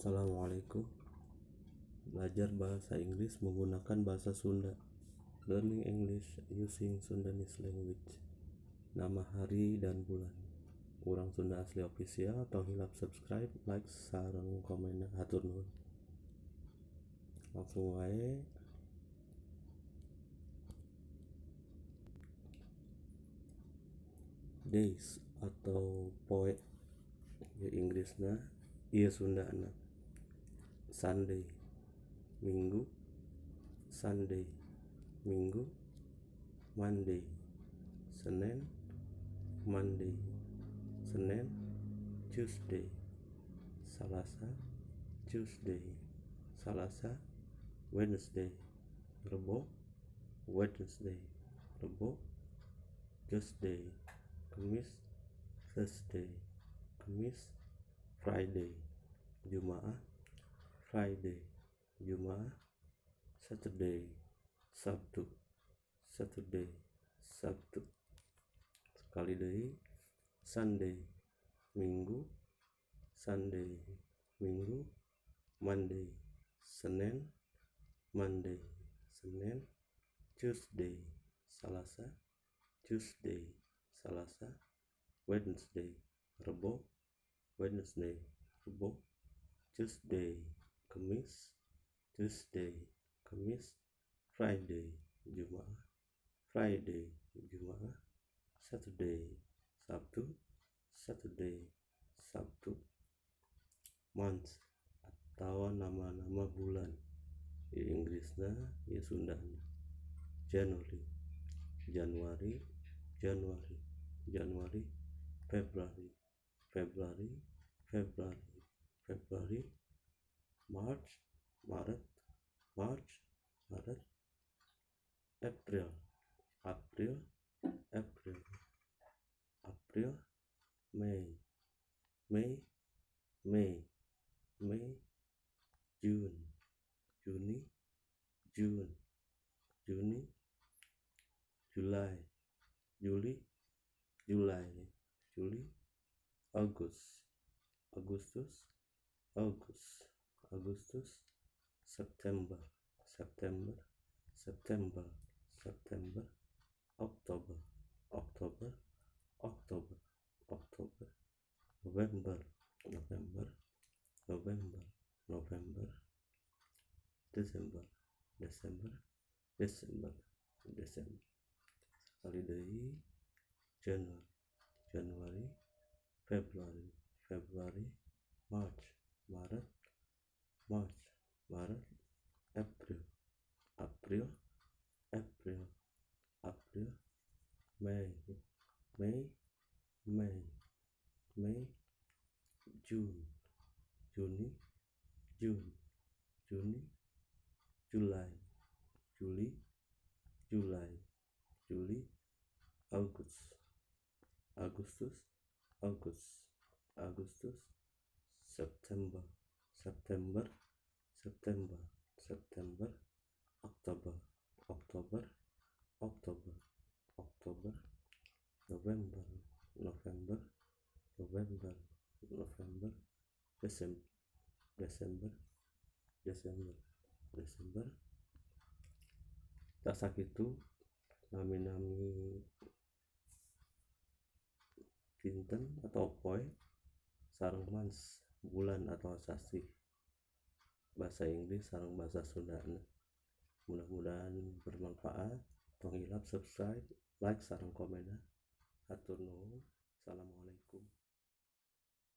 Assalamualaikum. Belajar bahasa Inggris menggunakan bahasa Sunda. Learning English using Sundanese language. Nama hari dan bulan. Urang Sunda Asli Official atau hilap subscribe, like, sareng komen hatur nuhun. Langsung wae. Days atau poe di Inggrisna ieu Sundana. Sunday Minggu, Sunday Minggu, Monday Senin, Monday Senin, Tuesday Salasa, Tuesday Salasa, Wednesday Rebo, Wednesday Rebo, Tuesday Kamis, Thursday Kamis, Friday Jumaah, Friday Jumaah, Saturday Sabtu, Saturday Sabtu. Sekali deui, Sunday Minggu, Sunday Minggu, Monday Senin, Monday Senin, Tuesday Salasa, Tuesday Salasa, Wednesday Rebo, Wednesday Rebo, Tuesday Kamis, Tuesday Kamis, Friday Jumaah, Friday Jumaah, Saturday Sabtu, Saturday Sabtu. Month atau nama-nama bulan di Inggrisna ya Sundana. January, Januari, Januari, Januari, February, February, February, February, March, Maret, March, Maret, April, April, April, April, May, May, May, May, June, Juni, June, Juni, July, Juli, July, Juli, August, Agustus, August, Agustus, September, September, September, September, October, October, October, October, November, November, November, November, December, December, December, December. Sekali deui, January, January, February, February, March, Maret, March, Maret, April, April, April, April, May, May, May, May, June, Juni, June, Juni, July, Juli, July, Juli, August, Agustus, August, Agustus, September, September, September, September, October, October, October, October, November, November, November, November, December, December, December, December. Tak sakitu nami-nami dinten atau poe sareng months bulan atau sasi bahasa Inggris sareng bahasa Sundana. Mudah-mudahan bermanfaat. Tong hilap subscribe, like sareng komen. Hatur nuhun. Assalamualaikum.